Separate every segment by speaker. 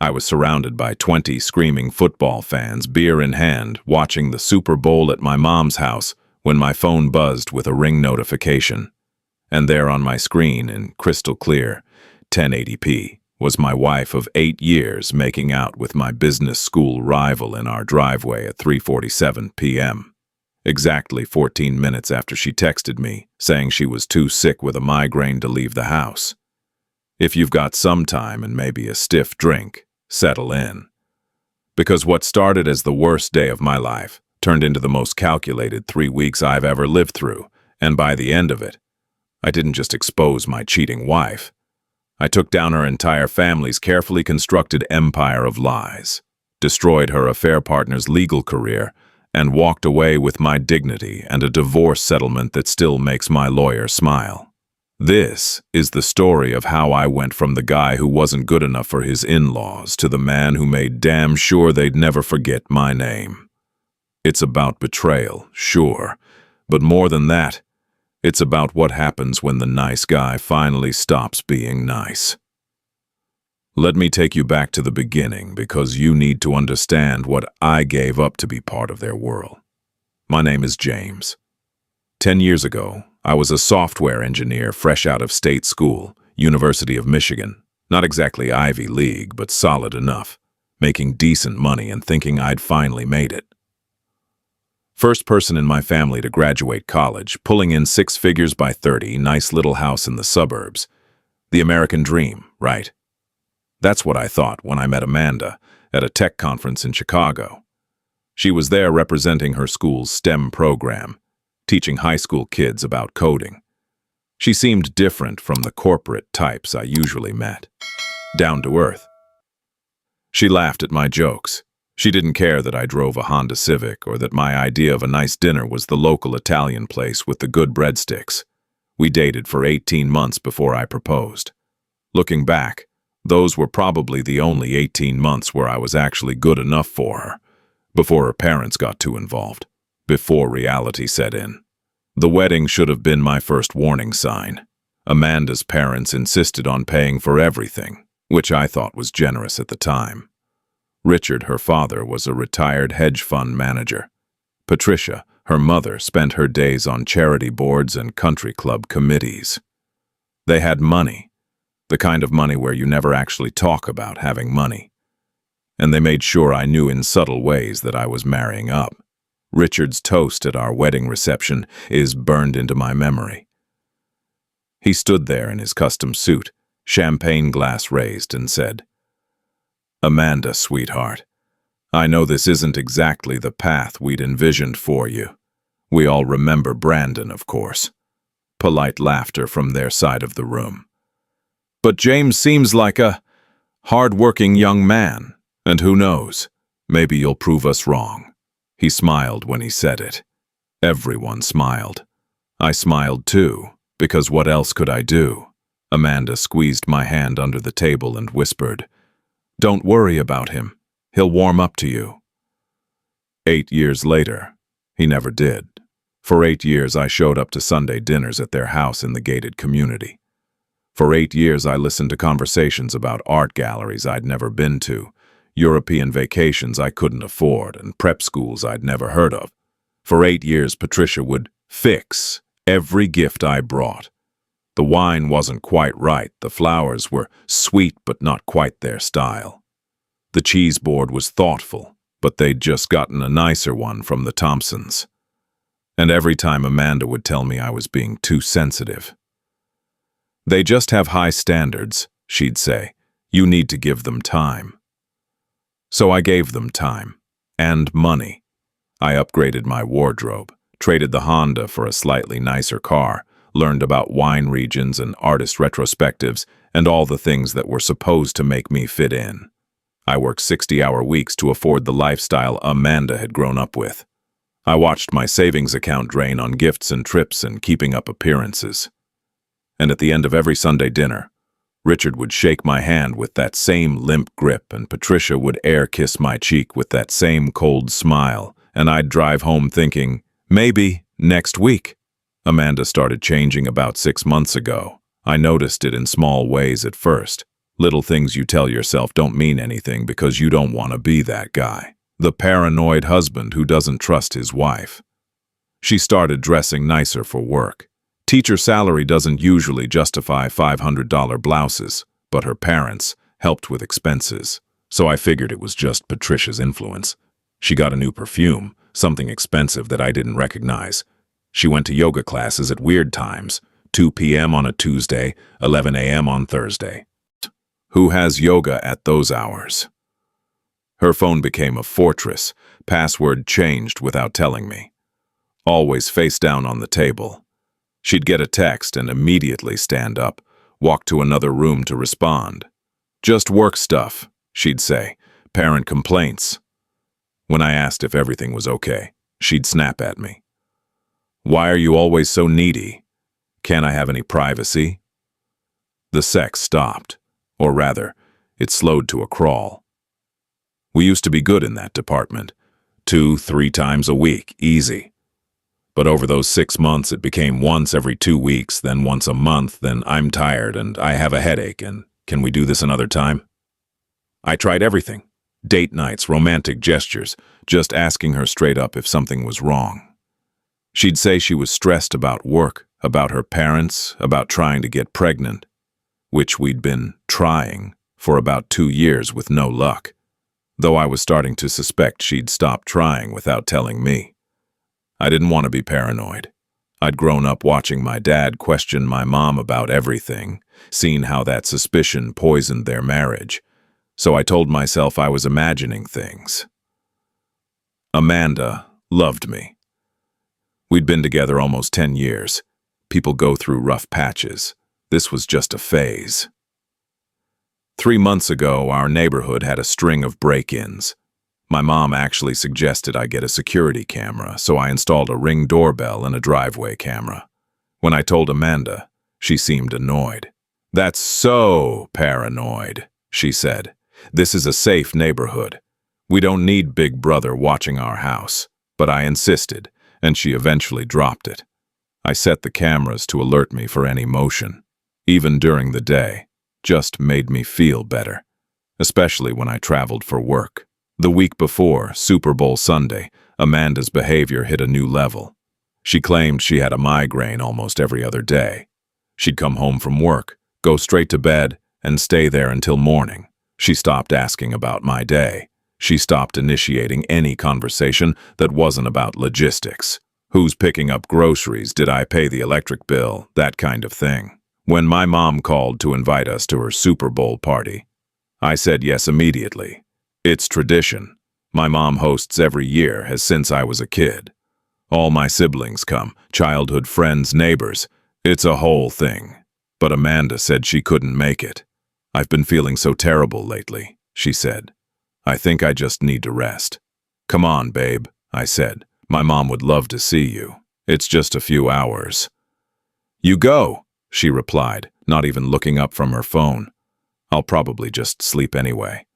Speaker 1: I was surrounded by 20 screaming football fans, beer in hand, watching the Super Bowl at my mom's house when my phone buzzed with a ring notification. And there on my screen, in crystal clear 1080p, was my wife of 8 years making out with my business school rival in our driveway at 3:47 p.m. Exactly 14 minutes after she texted me, saying she was too sick with a migraine to leave the house. If you've got some time and maybe a stiff drink, settle in. Because what started as the worst day of my life turned into the most calculated 3 weeks I've ever lived through, and by the end of it, I didn't just expose my cheating wife. I took down her entire family's carefully constructed empire of lies, destroyed her affair partner's legal career, and walked away with my dignity and a divorce settlement that still makes my lawyer smile. This is the story of how I went from the guy who wasn't good enough for his in-laws to the man who made damn sure they'd never forget my name. It's about betrayal, sure, but more than that, it's about what happens when the nice guy finally stops being nice. Let me take you back to the beginning because you need to understand what I gave up to be part of their world. My name is James. 10 years ago, I was a software engineer fresh out of state school, University of Michigan. Not exactly Ivy League, but solid enough, making decent money and thinking I'd finally made it. First person in my family to graduate college, pulling in 6 figures by 30, nice little house in the suburbs. The American dream, right? That's what I thought when I met Amanda at a tech conference in Chicago. She was there representing her school's STEM program, teaching high school kids about coding. She seemed different from the corporate types I usually met. Down to earth. She laughed at my jokes. She didn't care that I drove a Honda Civic or that my idea of a nice dinner was the local Italian place with the good breadsticks. We dated for 18 months before I proposed. Looking back, those were probably the only 18 months where I was actually good enough for her, before her parents got too involved, before reality set in. The wedding should have been my first warning sign. Amanda's parents insisted on paying for everything, which I thought was generous at the time. Richard, her father, was a retired hedge fund manager. Patricia, her mother, spent her days on charity boards and country club committees. They had money, the kind of money where you never actually talk about having money. And they made sure I knew in subtle ways that I was marrying up. Richard's toast at our wedding reception is burned into my memory. He stood there in his custom suit, champagne glass raised, and said, "Amanda, sweetheart, I know this isn't exactly the path we'd envisioned for you. We all remember Brandon, of course." Polite laughter from their side of the room. "But James seems like a hard-working young man, and who knows, maybe you'll prove us wrong." He smiled when he said it. Everyone smiled. I smiled too, because what else could I do? Amanda squeezed my hand under the table and whispered, "Don't worry about him. He'll warm up to you." 8 years later, he never did. For 8 years, I showed up to Sunday dinners at their house in the gated community. For 8 years, I listened to conversations about art galleries I'd never been to, European vacations I couldn't afford, and prep schools I'd never heard of. For 8 years, Patricia would fix every gift I brought. The wine wasn't quite right, the flowers were sweet but not quite their style. The cheese board was thoughtful, but they'd just gotten a nicer one from the Thompsons. And every time Amanda would tell me I was being too sensitive. "They just have high standards," she'd say. "You need to give them time." So I gave them time. And money. I upgraded my wardrobe, traded the Honda for a slightly nicer car, learned about wine regions and artist retrospectives, and all the things that were supposed to make me fit in. I worked 60-hour weeks to afford the lifestyle Amanda had grown up with. I watched my savings account drain on gifts and trips and keeping up appearances. And at the end of every Sunday dinner, Richard would shake my hand with that same limp grip, and Patricia would air-kiss my cheek with that same cold smile, and I'd drive home thinking, maybe next week. Amanda started changing about 6 months ago. I noticed it in small ways at first, Little things you tell yourself don't mean anything because you don't want to be that guy. The paranoid husband who doesn't trust his wife. She started dressing nicer for work. Teacher salary doesn't usually justify $500 blouses, but her parents helped with expenses, so I figured it was just Patricia's influence. She got a new perfume, something expensive that I didn't recognize. She went to yoga classes at weird times, 2 p.m. on a Tuesday, 11 a.m. on Thursday. Who has yoga at those hours? Her phone became a fortress, password changed without telling me. Always face down on the table. She'd get a text and immediately stand up, walk to another room to respond. Just work stuff, she'd say, parent complaints. When I asked if everything was okay, she'd snap at me. Why are you always so needy? Can't I have any privacy? The sex stopped, or rather, it slowed to a crawl. We used to be good in that department, 2-3 times a week, easy. But over those 6 months, it became once every 2 weeks, then once a month, then I'm tired and I have a headache and can we do this another time? I tried everything. Date nights, romantic gestures, just asking her straight up if something was wrong. She'd say she was stressed about work, about her parents, about trying to get pregnant, which we'd been trying for about 2 years with no luck, though I was starting to suspect she'd stopped trying without telling me. I didn't want to be paranoid. I'd grown up watching my dad question my mom about everything, seen how that suspicion poisoned their marriage, so I told myself I was imagining things. Amanda loved me. We'd been together almost 10 years. People go through rough patches. This was just a phase. 3 months ago, our neighborhood had a string of break-ins. My mom actually suggested I get a security camera, so I installed a Ring doorbell and a driveway camera. When I told Amanda, she seemed annoyed. "That's so paranoid," she said. "This is a safe neighborhood. We don't need Big Brother watching our house." But I insisted, and she eventually dropped it. I set the cameras to alert me for any motion, even during the day. Just made me feel better, especially when I traveled for work. The week before, Super Bowl Sunday, Amanda's behavior hit a new level. She claimed she had a migraine almost every other day. She'd come home from work, go straight to bed, and stay there until morning. She stopped asking about my day. She stopped initiating any conversation that wasn't about logistics. Who's picking up groceries? Did I pay the electric bill? That kind of thing. When my mom called to invite us to her Super Bowl party, I said yes immediately. It's tradition. My mom hosts every year, has since I was a kid. All my siblings come, childhood friends, neighbors. It's a whole thing. But Amanda said she couldn't make it. "I've been feeling so terrible lately," she said. "I think I just need to rest." "Come on, babe," I said. "My mom would love to see you. It's just a few hours." "You go," she replied, not even looking up from her phone. "I'll probably just sleep anyway."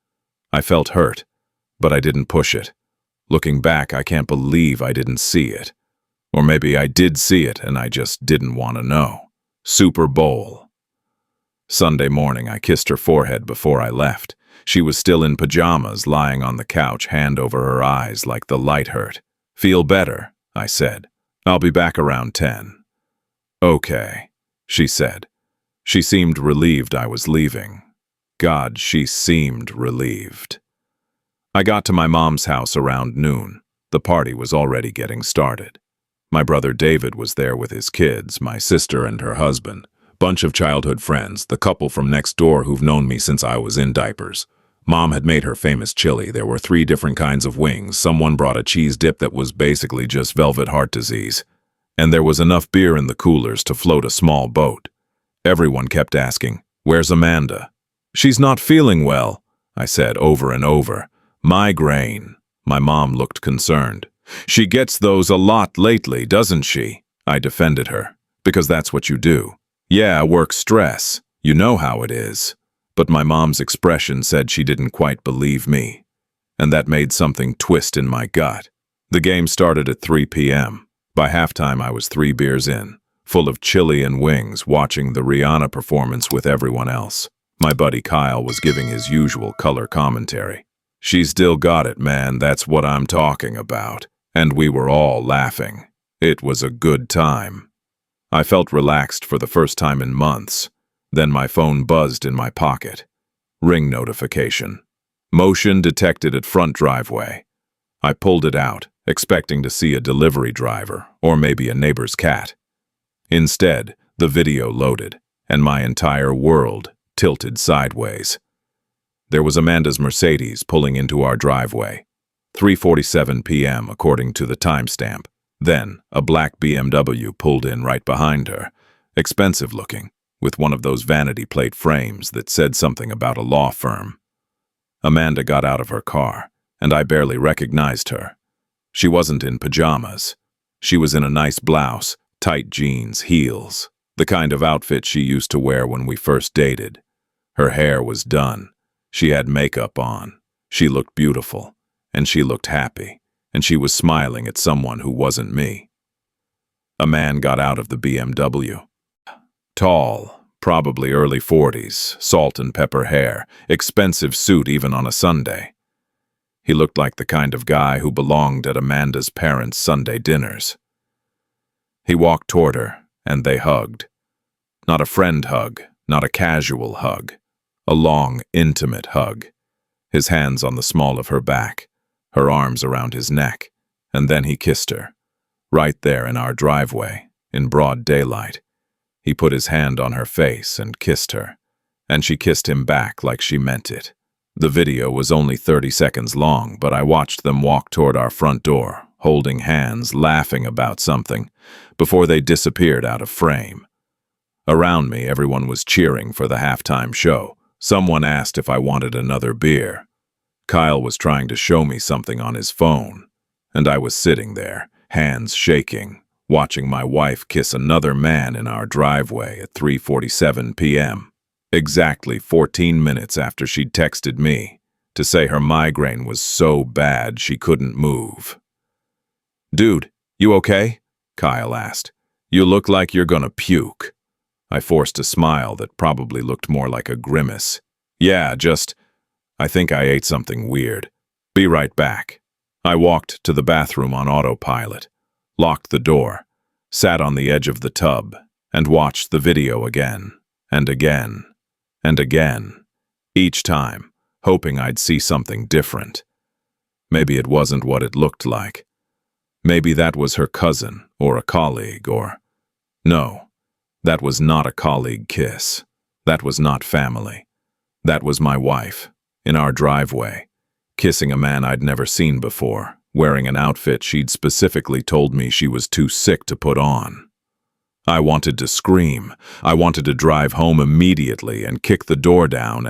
Speaker 1: I felt hurt, but I didn't push it. Looking back, I can't believe I didn't see it. Or maybe I did see it and I just didn't want to know. Super Bowl. Sunday morning, I kissed her forehead before I left. She was still in pajamas, lying on the couch, hand over her eyes like the light hurt. "Feel better," I said. "I'll be back around 10. "Okay," she said. She seemed relieved I was leaving. God, she seemed relieved. I got to my mom's house around noon. The party was already getting started. My brother David was there with his kids, my sister and her husband. Bunch of childhood friends, the couple from next door who've known me since I was in diapers. Mom had made her famous chili. There were 3 different kinds of wings. Someone brought a cheese dip that was basically just velvet heart disease. And there was enough beer in the coolers to float a small boat. Everyone kept asking, "Where's Amanda?" "She's not feeling well," I said over and over. "Migraine." My mom looked concerned. "She gets those a lot lately, doesn't she?" I defended her. "Because that's what you do." "Yeah, work stress. You know how it is." But my mom's expression said she didn't quite believe me. And that made something twist in my gut. The game started at 3 p.m. By halftime, I was 3 beers in, full of chili and wings, watching the Rihanna performance with everyone else. My buddy Kyle was giving his usual color commentary. "She still got it, man, that's what I'm talking about." And we were all laughing. It was a good time. I felt relaxed for the first time in months. Then my phone buzzed in my pocket. Ring notification. Motion detected at front driveway. I pulled it out, expecting to see a delivery driver or maybe a neighbor's cat. Instead, the video loaded, and my entire world tilted sideways. There was Amanda's Mercedes pulling into our driveway. 3:47 p.m. according to the timestamp. Then, a black BMW pulled in right behind her, expensive looking, with one of those vanity plate frames that said something about a law firm. Amanda got out of her car, and I barely recognized her. She wasn't in pajamas. She was in a nice blouse, tight jeans, heels, the kind of outfit she used to wear when we first dated. Her hair was done. She had makeup on. She looked beautiful, and she looked happy, and she was smiling at someone who wasn't me. A man got out of the BMW. Tall, probably early 40s, salt and pepper hair, expensive suit even on a Sunday. He looked like the kind of guy who belonged at Amanda's parents' Sunday dinners. He walked toward her, and they hugged. Not a friend hug, not a casual hug. A long, intimate hug. His hands on the small of her back, her arms around his neck, and then he kissed her. Right there in our driveway, in broad daylight. He put his hand on her face and kissed her, and she kissed him back like she meant it. The video was only 30 seconds long, but I watched them walk toward our front door, holding hands, laughing about something, before they disappeared out of frame. Around me, everyone was cheering for the halftime show. Someone asked if I wanted another beer. Kyle was trying to show me something on his phone, and I was sitting there, hands shaking, watching my wife kiss another man in our driveway at 3:47 p.m., exactly 14 minutes after she'd texted me to say her migraine was so bad she couldn't move. "Dude, you okay?" Kyle asked. "You look like you're gonna puke." I forced a smile that probably looked more like a grimace. "Yeah, I think I ate something weird. Be right back." I walked to the bathroom on autopilot, locked the door, sat on the edge of the tub, and watched the video again, and again, and again, each time, hoping I'd see something different. Maybe it wasn't what it looked like. Maybe that was her cousin, or a colleague, or... No, that was not a colleague kiss. That was not family. That was my wife, in our driveway, kissing a man I'd never seen before, wearing an outfit she'd specifically told me she was too sick to put on. I wanted to scream. I wanted to drive home immediately and kick the door down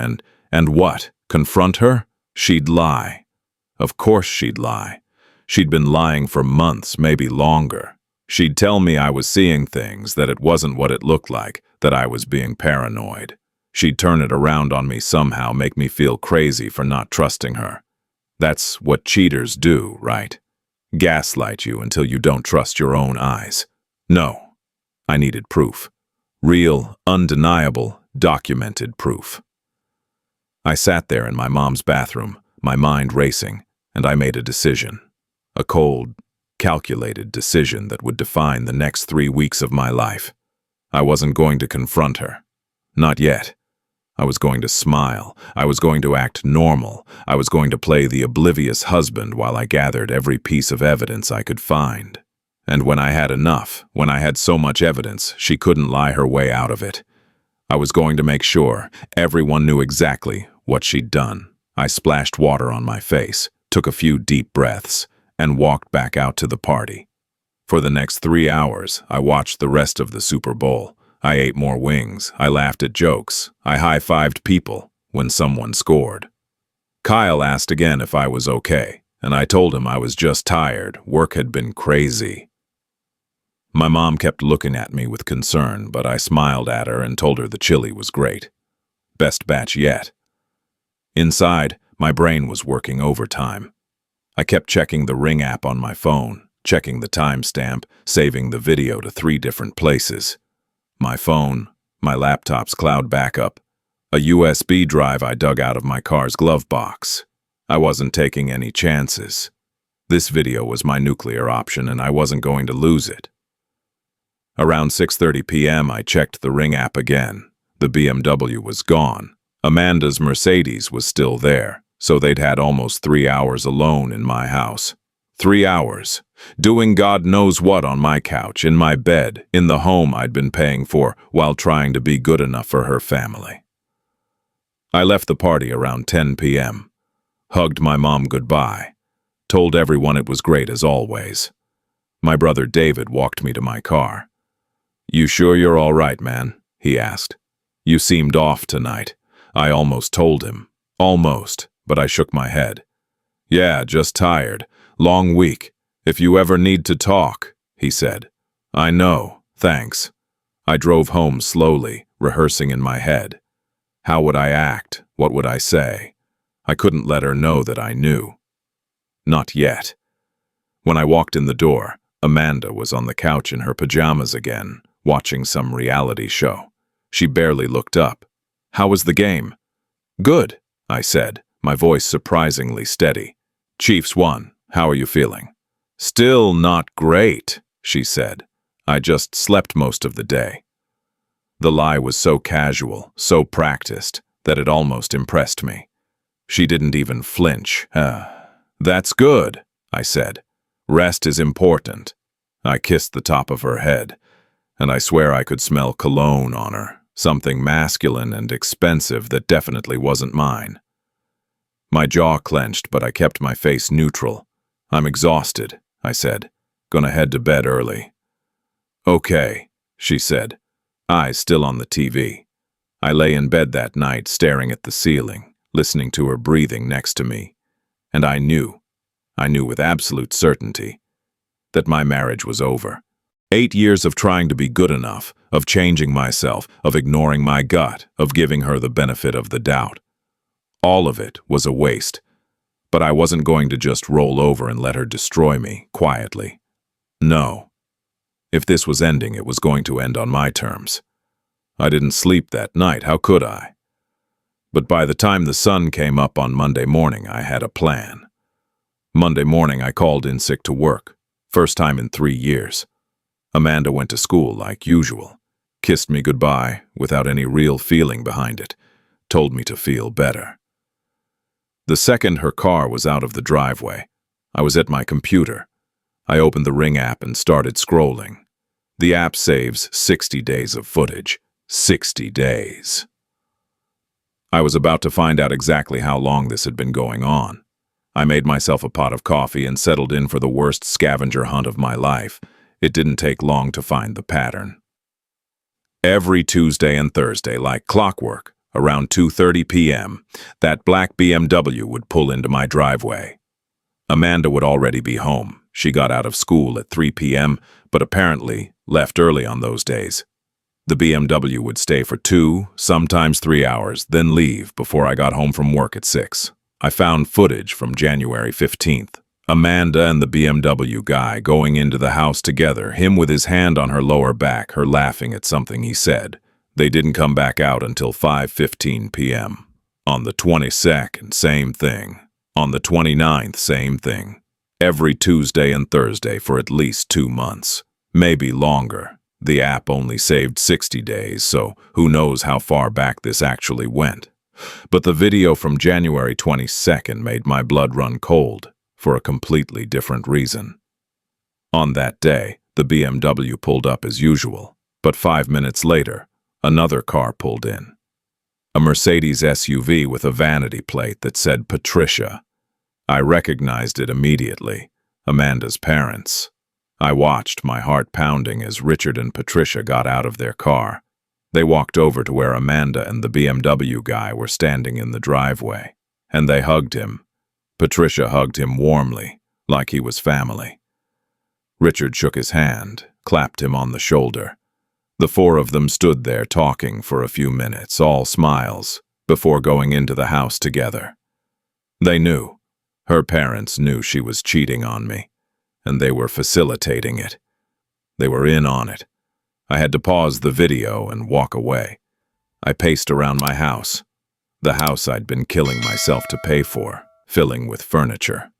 Speaker 1: and what? Confront her? She'd lie. Of course she'd lie. She'd been lying for months, maybe longer. She'd tell me I was seeing things, that it wasn't what it looked like, that I was being paranoid. She'd turn it around on me somehow, make me feel crazy for not trusting her. That's what cheaters do, right? Gaslight you until you don't trust your own eyes. No. I needed proof. Real, undeniable, documented proof. I sat there in my mom's bathroom, my mind racing, and I made a decision. A cold, calculated decision that would define the next 3 weeks of my life. I wasn't going to confront her. Not yet. I was going to smile. I was going to act normal. I was going to play the oblivious husband while I gathered every piece of evidence I could find. And when I had enough, when I had so much evidence, she couldn't lie her way out of it. I was going to make sure everyone knew exactly what she'd done. I splashed water on my face, took a few deep breaths, and walked back out to the party. For the next 3 hours, I watched the rest of the Super Bowl. I ate more wings, I laughed at jokes, I high-fived people when someone scored. Kyle asked again if I was okay, and I told him I was just tired, work had been crazy. My mom kept looking at me with concern, but I smiled at her and told her the chili was great. Best batch yet. Inside, my brain was working overtime. I kept checking the Ring app on my phone, checking the timestamp, saving the video to 3 different places. My phone, my laptop's cloud backup, a USB drive I dug out of my car's glove box. I wasn't taking any chances. This video was my nuclear option, and I wasn't going to lose it. Around 6:30 p.m., I checked the Ring app again. The BMW was gone. Amanda's Mercedes was still there, so they'd had almost 3 hours alone in my house. 3 hours, doing God knows what on my couch, in my bed, in the home I'd been paying for, while trying to be good enough for her family. I left the party around 10 p.m., hugged my mom goodbye, told everyone it was great as always. My brother David walked me to my car. "You sure you're all right, man?" he asked. "You seemed off tonight." I almost told him. Almost, but I shook my head. "Yeah, just tired. Long week. If you ever need to talk," he said. "I know, thanks." I drove home slowly, rehearsing in my head. How would I act? What would I say? I couldn't let her know that I knew. Not yet. When I walked in the door, Amanda was on the couch in her pajamas again, watching some reality show. She barely looked up. "How was the game?" "Good," I said, my voice surprisingly steady. "Chiefs won. How are you feeling?" "Still not great," she said. "I just slept most of the day." The lie was so casual, so practiced, that it almost impressed me. She didn't even flinch. "That's good," I said. "Rest is important." I kissed the top of her head, and I swear I could smell cologne on her, something masculine and expensive that definitely wasn't mine. My jaw clenched, but I kept my face neutral. "I'm exhausted," I said. "Gonna head to bed early." "Okay," she said, eyes still on the TV. I lay in bed that night, staring at the ceiling, listening to her breathing next to me. And I knew with absolute certainty, that my marriage was over. 8 years of trying to be good enough, of changing myself, of ignoring my gut, of giving her the benefit of the doubt. All of it was a waste. But I wasn't going to just roll over and let her destroy me, quietly. No. If this was ending, it was going to end on my terms. I didn't sleep that night, how could I? But by the time the sun came up on Monday morning, I had a plan. Monday morning, I called in sick to work. First time in 3 years. Amanda went to school like usual. Kissed me goodbye, without any real feeling behind it. Told me to feel better. The second her car was out of the driveway, I was at my computer. I opened the Ring app and started scrolling. The app saves 60 days of footage. 60 days. I was about to find out exactly how long this had been going on. I made myself a pot of coffee and settled in for the worst scavenger hunt of my life. It didn't take long to find the pattern. Every Tuesday and Thursday, like clockwork, around 2:30 p.m., that black BMW would pull into my driveway. Amanda would already be home. She got out of school at 3 p.m., but apparently left early on those days. The BMW would stay for 2, sometimes 3 hours, then leave before I got home from work at 6. I found footage from January 15th. Amanda and the BMW guy going into the house together, him with his hand on her lower back, her laughing at something he said. They didn't come back out until 5:15 p.m. On the 22nd, same thing. On the 29th, same thing. Every Tuesday and Thursday for at least 2 months. Maybe longer. The app only saved 60 days, so who knows how far back this actually went. But the video from January 22nd made my blood run cold, for a completely different reason. On that day, the BMW pulled up as usual, but 5 minutes later, another car pulled in. A Mercedes SUV with a vanity plate that said Patricia. I recognized it immediately, Amanda's parents. I watched, my heart pounding, as Richard and Patricia got out of their car. They walked over to where Amanda and the BMW guy were standing in the driveway, and they hugged him. Patricia hugged him warmly, like he was family. Richard shook his hand, clapped him on the shoulder. The four of them stood there talking for a few minutes, all smiles, before going into the house together. They knew. Her parents knew she was cheating on me, and they were facilitating it. They were in on it. I had to pause the video and walk away. I paced around my house, the house I'd been killing myself to pay for, filling with furniture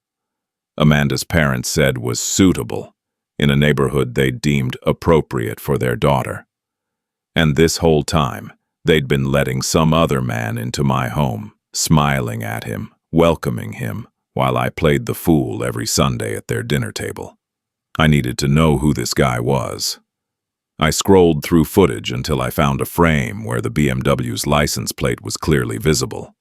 Speaker 1: Amanda's parents said was suitable, in a neighborhood they deemed appropriate for their daughter. And this whole time, they'd been letting some other man into my home, smiling at him, welcoming him, while I played the fool every Sunday at their dinner table. I needed to know who this guy was. I scrolled through footage until I found a frame where the BMW's license plate was clearly visible.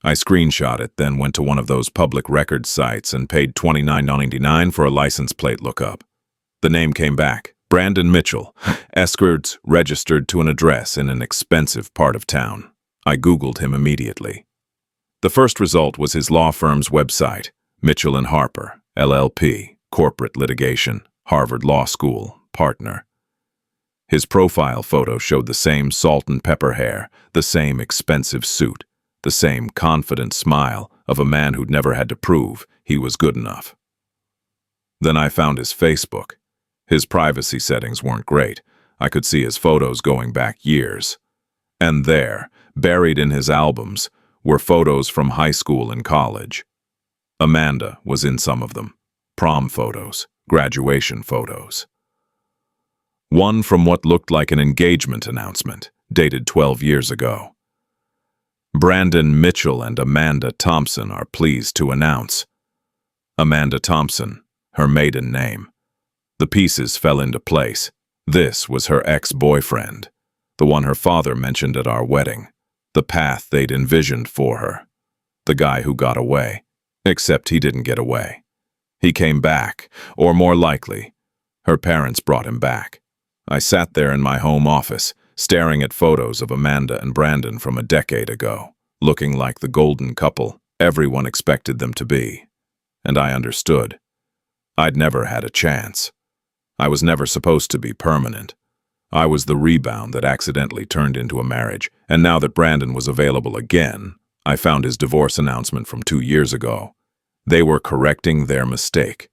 Speaker 1: I screenshot it, then went to one of those public record sites and paid $29.99 for a license plate lookup. The name came back, Brandon Mitchell, escorts registered to an address in an expensive part of town. I Googled him immediately. The first result was his law firm's website, Mitchell & Harper, LLP, corporate litigation, Harvard Law School, partner. His profile photo showed the same salt and pepper hair, the same expensive suit, the same confident smile of a man who'd never had to prove he was good enough. Then I found his Facebook. His privacy settings weren't great. I could see his photos going back years. And there, buried in his albums, were photos from high school and college. Amanda was in some of them. Prom photos, graduation photos. One from what looked like an engagement announcement, dated 12 years ago. Brandon Mitchell and Amanda Thompson are pleased to announce. Amanda Thompson, her maiden name. The pieces fell into place. This was her ex-boyfriend, the one her father mentioned at our wedding, the path they'd envisioned for her, the guy who got away, except he didn't get away. He came back, or more likely, her parents brought him back. I sat there in my home office, staring at photos of Amanda and Brandon from a decade ago, looking like the golden couple everyone expected them to be. And I understood. I'd never had a chance. I was never supposed to be permanent. I was the rebound that accidentally turned into a marriage, and now that Brandon was available again, I found his divorce announcement from 2 years ago. They were correcting their mistake.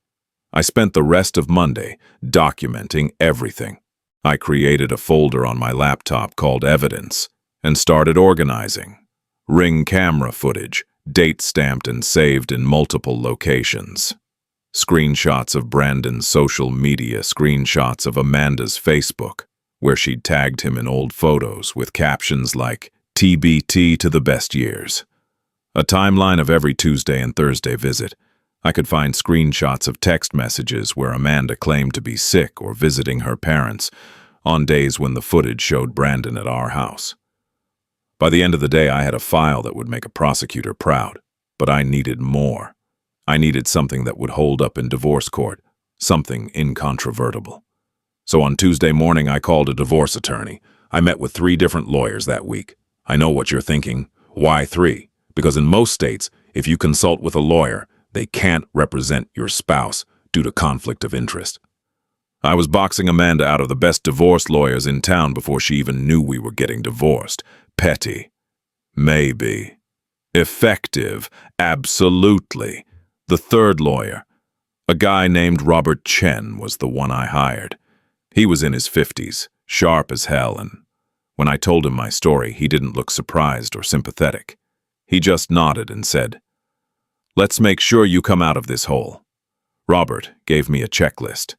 Speaker 1: I spent the rest of Monday documenting everything. I created a folder on my laptop called Evidence and started organizing. Ring camera footage, date-stamped and saved in multiple locations. Screenshots of Brandon's social media, screenshots of Amanda's Facebook, where she'd tagged him in old photos with captions like, TBT to the best years. A timeline of every Tuesday and Thursday visit. I could find screenshots of text messages where Amanda claimed to be sick or visiting her parents on days when the footage showed Brandon at our house. By the end of the day, I had a file that would make a prosecutor proud, but I needed more. I needed something that would hold up in divorce court, something incontrovertible. So on Tuesday morning, I called a divorce attorney. I met with 3 different lawyers that week. I know what you're thinking. Why 3? Because in most states, if you consult with a lawyer, they can't represent your spouse due to conflict of interest. I was boxing Amanda out of the best divorce lawyers in town before she even knew we were getting divorced. Petty. Maybe. Effective. Absolutely. The third lawyer, a guy named Robert Chen, was the one I hired. He was in his 50s, sharp as hell, and when I told him my story, he didn't look surprised or sympathetic. He just nodded and said, "Let's make sure you come out of this hole." Robert gave me a checklist.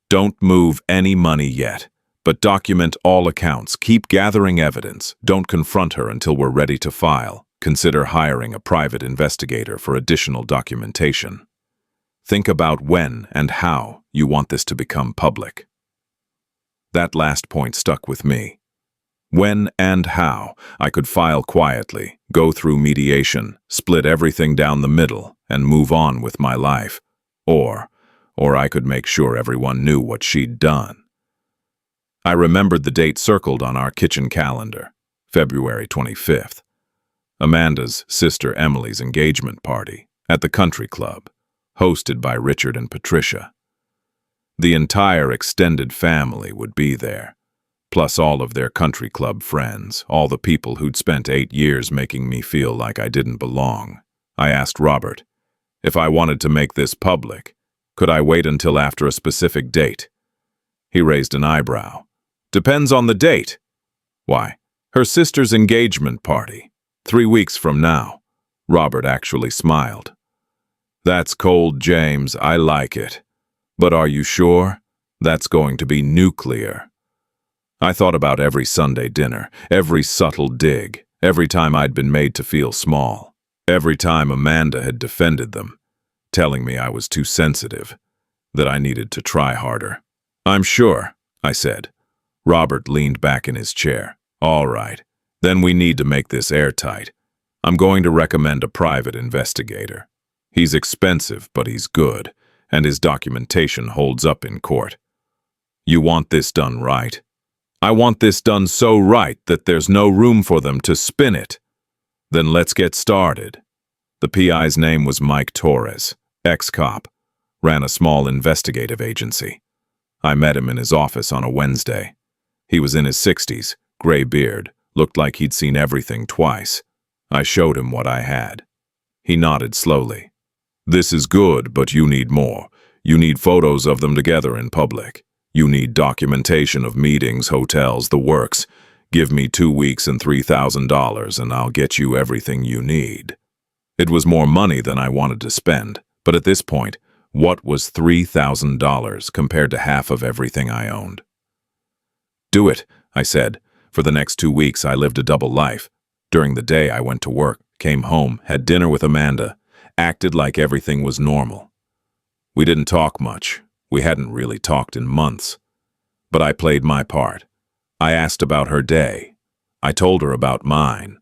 Speaker 1: Don't move any money yet, but document all accounts. Keep gathering evidence. Don't confront her until we're ready to file. Consider hiring a private investigator for additional documentation. Think about when and how you want this to become public. That last point stuck with me. When and how I could file quietly, go through mediation, split everything down the middle, and move on with my life. Or I could make sure everyone knew what she'd done. I remembered the date circled on our kitchen calendar, February 25th. Amanda's sister Emily's engagement party at the country club, hosted by Richard and Patricia. The entire extended family would be there, plus all of their country club friends, all the people who'd spent 8 years making me feel like I didn't belong. I asked Robert, if I wanted to make this public, could I wait until after a specific date? He raised an eyebrow. Depends on the date. Why? Her sister's engagement party. 3 weeks from now. Robert actually smiled. That's cold, James. I like it. But are you sure? That's going to be nuclear. I thought about every Sunday dinner, every subtle dig, every time I'd been made to feel small, every time Amanda had defended them, telling me I was too sensitive, that I needed to try harder. I'm sure, I said. Robert leaned back in his chair. All right, then we need to make this airtight. I'm going to recommend a private investigator. He's expensive, but he's good, and his documentation holds up in court. You want this done right? I want this done so right that there's no room for them to spin it. Then let's get started. The PI's name was Mike Torres, ex-cop, ran a small investigative agency. I met him in his office on a Wednesday. He was in his 60s, gray beard, looked like he'd seen everything twice. I showed him what I had. He nodded slowly. This is good, but you need more. You need photos of them together in public. You need documentation of meetings, hotels, the works. Give me 2 weeks and $3,000 and I'll get you everything you need. It was more money than I wanted to spend, but at this point, what was $3,000 compared to half of everything I owned? Do it, I said. For the next 2 weeks, I lived a double life. During the day, I went to work, came home, had dinner with Amanda, acted like everything was normal. We didn't talk much. We hadn't really talked in months. But I played my part. I asked about her day. I told her about mine.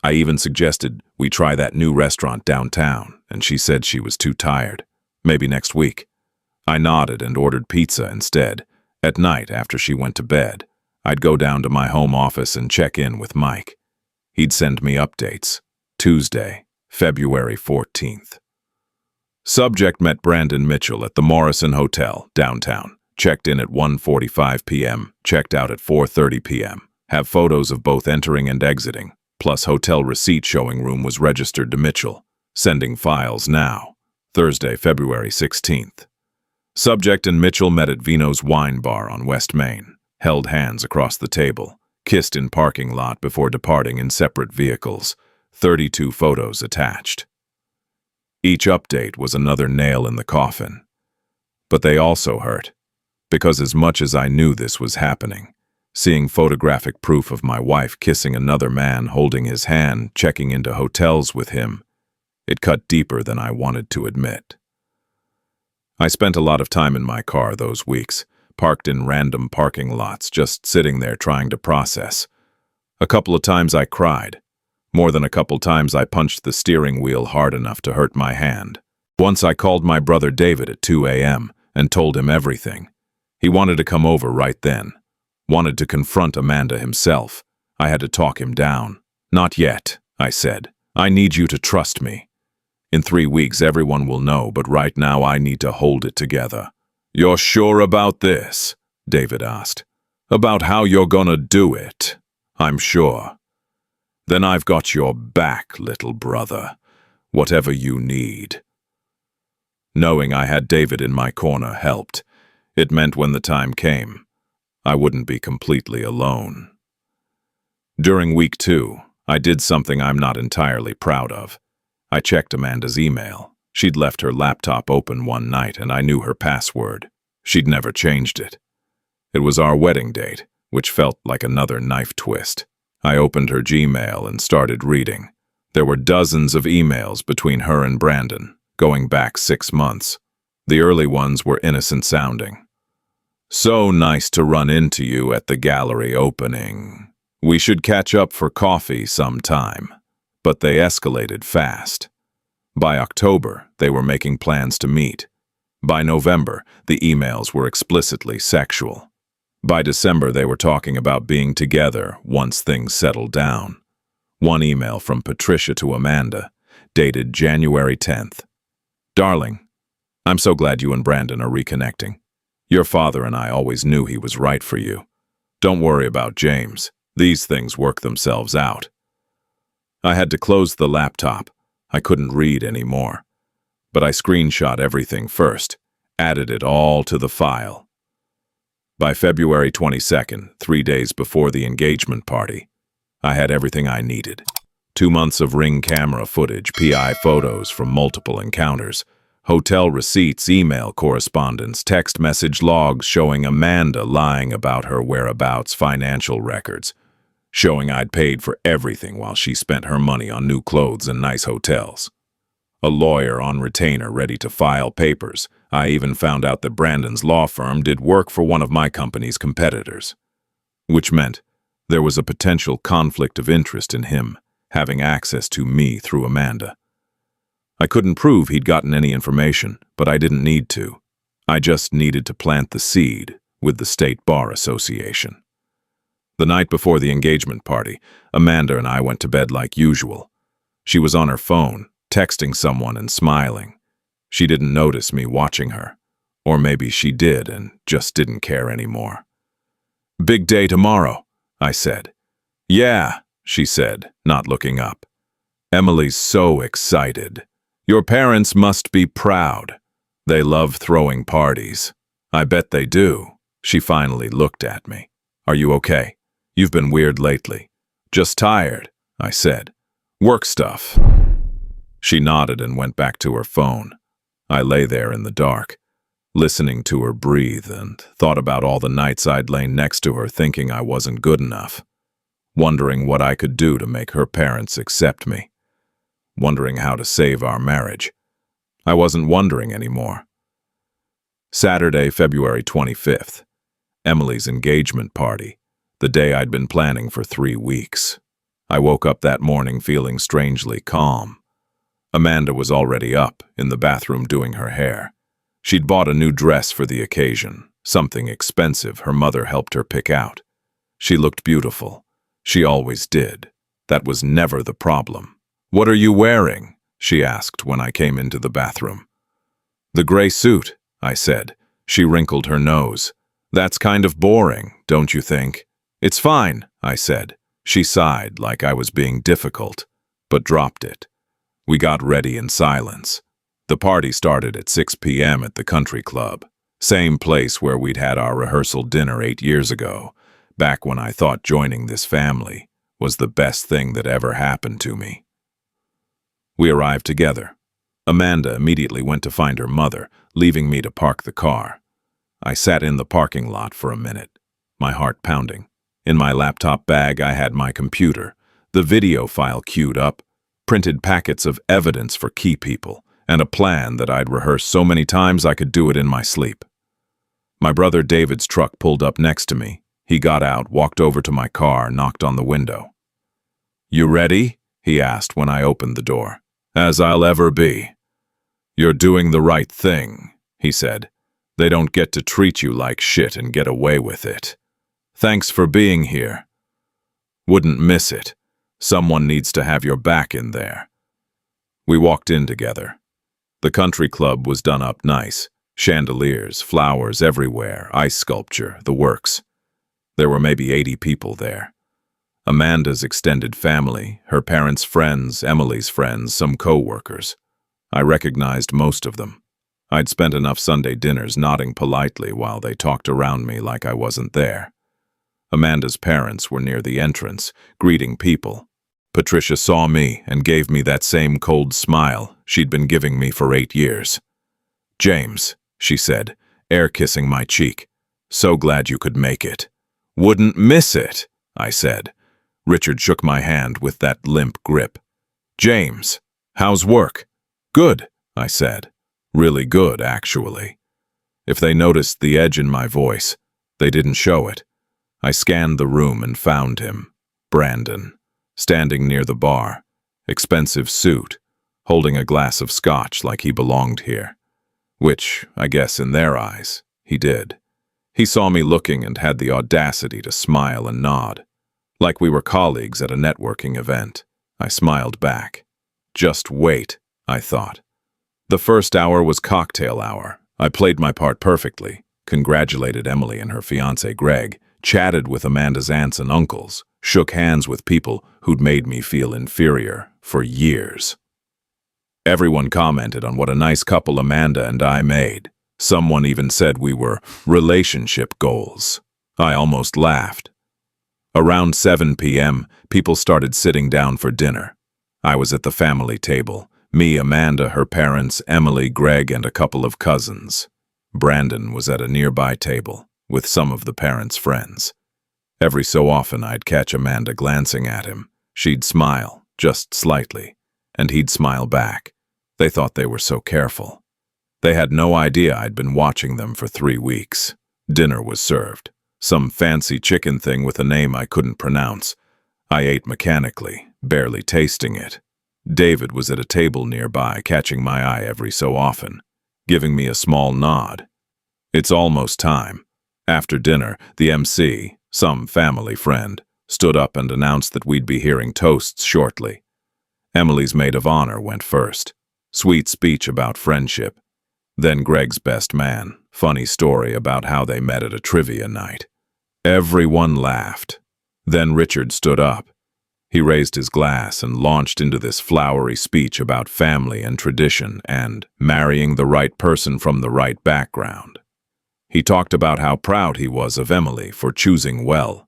Speaker 1: I even suggested we try that new restaurant downtown, and she said she was too tired. Maybe next week. I nodded and ordered pizza instead. At night, after she went to bed, I'd go down to my home office and check in with Mike. He'd send me updates. Tuesday, February 14th. Subject met Brandon Mitchell at the Morrison Hotel, downtown. Checked in at 1:45 p.m., checked out at 4:30 p.m. Have photos of both entering and exiting, plus hotel receipt showing room was registered to Mitchell. Sending files now. Thursday, February 16th. Subject and Mitchell met at Vino's Wine Bar on West Main, held hands across the table, kissed in parking lot before departing in separate vehicles. 32 photos attached. Each update was another nail in the coffin. But they also hurt, because as much as I knew this was happening, seeing photographic proof of my wife kissing another man, holding his hand, checking into hotels with him, it cut deeper than I wanted to admit. I spent a lot of time in my car those weeks, parked in random parking lots, just sitting there trying to process. A couple of times I cried. More than a couple times I punched the steering wheel hard enough to hurt my hand. Once I called my brother David at 2 a.m. and told him everything. He wanted to come over right then. Wanted to confront Amanda himself. I had to talk him down. Not yet, I said. I need you to trust me. In 3 weeks everyone will know, but right now I need to hold it together. You're sure about this? David asked. About how you're gonna do it? I'm sure. Then I've got your back, little brother. Whatever you need. Knowing I had David in my corner helped. It meant when the time came, I wouldn't be completely alone. During week 2, I did something I'm not entirely proud of. I checked Amanda's email. She'd left her laptop open one night and I knew her password. She'd never changed it. It was our wedding date, which felt like another knife twist. I opened her Gmail and started reading. There were dozens of emails between her and Brandon, going back 6 months. The early ones were innocent sounding. So nice to run into you at the gallery opening. We should catch up for coffee sometime. But they escalated fast. By October, they were making plans to meet. By November, the emails were explicitly sexual. By December, they were talking about being together once things settled down. One email from Patricia to Amanda, dated January 10th. Darling, I'm so glad you and Brandon are reconnecting. Your father and I always knew he was right for you. Don't worry about James. These things work themselves out. I had to close the laptop. I couldn't read anymore. But I screenshot everything first, added it all to the file. By February 22nd, 3 days before the engagement party, I had everything I needed. 2 months of Ring camera footage, PI photos from multiple encounters, hotel receipts, email correspondence, text message logs showing Amanda lying about her whereabouts, financial records, showing I'd paid for everything while she spent her money on new clothes and nice hotels. A lawyer on retainer ready to file papers. I even found out that Brandon's law firm did work for one of my company's competitors, which meant there was a potential conflict of interest in him having access to me through Amanda. I couldn't prove he'd gotten any information, but I didn't need to. I just needed to plant the seed with the State Bar Association. The night before the engagement party, Amanda and I went to bed like usual. She was on her phone, texting someone and smiling. She didn't notice me watching her. Or maybe she did and just didn't care anymore. "Big day tomorrow," I said. "Yeah," she said, not looking up. "Emily's so excited. Your parents must be proud. They love throwing parties." "I bet they do." She finally looked at me. "Are you okay? You've been weird lately." "Just tired," I said. "Work stuff." She nodded and went back to her phone. I lay there in the dark, listening to her breathe, and thought about all the nights I'd lain next to her thinking I wasn't good enough, wondering what I could do to make her parents accept me, wondering how to save our marriage. I wasn't wondering anymore. Saturday, February 25th, Emily's engagement party, the day I'd been planning for 3 weeks. I woke up that morning feeling strangely calm. Amanda was already up, in the bathroom doing her hair. She'd bought a new dress for the occasion, something expensive her mother helped her pick out. She looked beautiful. She always did. That was never the problem. "What are you wearing?" she asked when I came into the bathroom. "The gray suit," I said. She wrinkled her nose. "That's kind of boring, don't you think?" "It's fine," I said. She sighed like I was being difficult, but dropped it. We got ready in silence. The party started at 6 p.m. at the country club, same place where we'd had our rehearsal dinner 8 years ago, back when I thought joining this family was the best thing that ever happened to me. We arrived together. Amanda immediately went to find her mother, leaving me to park the car. I sat in the parking lot for a minute, my heart pounding. In my laptop bag I had my computer, the video file queued up, printed packets of evidence for key people, and a plan that I'd rehearsed so many times I could do it in my sleep. My brother David's truck pulled up next to me. He got out, walked over to my car, knocked on the window. "You ready?" he asked when I opened the door. "As I'll ever be." "You're doing the right thing," he said. "They don't get to treat you like shit and get away with it. Thanks for being here. Wouldn't miss it. Someone needs to have your back in there." We walked in together. The country club was done up nice. Chandeliers, flowers everywhere, ice sculpture, the works. There were maybe 80 people there. Amanda's extended family, her parents' friends, Emily's friends, some co-workers. I recognized most of them. I'd spent enough Sunday dinners nodding politely while they talked around me like I wasn't there. Amanda's parents were near the entrance, greeting people. Patricia saw me and gave me that same cold smile she'd been giving me for 8 years. "James," she said, air-kissing my cheek. "So glad you could make it." "Wouldn't miss it," I said. Richard shook my hand with that limp grip. "James, how's work?" "Good," I said. "Really good, actually." If they noticed the edge in my voice, they didn't show it. I scanned the room and found him, Brandon, standing near the bar, expensive suit, holding a glass of scotch like he belonged here. Which, I guess in their eyes, he did. He saw me looking and had the audacity to smile and nod. Like we were colleagues at a networking event. I smiled back. Just wait, I thought. The first hour was cocktail hour. I played my part perfectly, congratulated Emily and her fiancé Greg, chatted with Amanda's aunts and uncles, shook hands with people who'd made me feel inferior for years. Everyone commented on what a nice couple Amanda and I made. Someone even said we were relationship goals. I almost laughed. Around 7 p.m., people started sitting down for dinner. I was at the family table. Me, Amanda, her parents, Emily, Greg, and a couple of cousins. Brandon was at a nearby table, with some of the parents' friends. Every so often I'd catch Amanda glancing at him. She'd smile, just slightly, and he'd smile back. They thought they were so careful. They had no idea I'd been watching them for 3 weeks. Dinner was served. Some fancy chicken thing with a name I couldn't pronounce. I ate mechanically, barely tasting it. David was at a table nearby, catching my eye every so often, giving me a small nod. It's almost time. After dinner, the MC, some family friend, stood up and announced that we'd be hearing toasts shortly. Emily's maid of honor went first. Sweet speech about friendship. Then Greg's best man, funny story about how they met at a trivia night. Everyone laughed. Then Richard stood up. He raised his glass and launched into this flowery speech about family and tradition and marrying the right person from the right background. He talked about how proud he was of Emily for choosing well.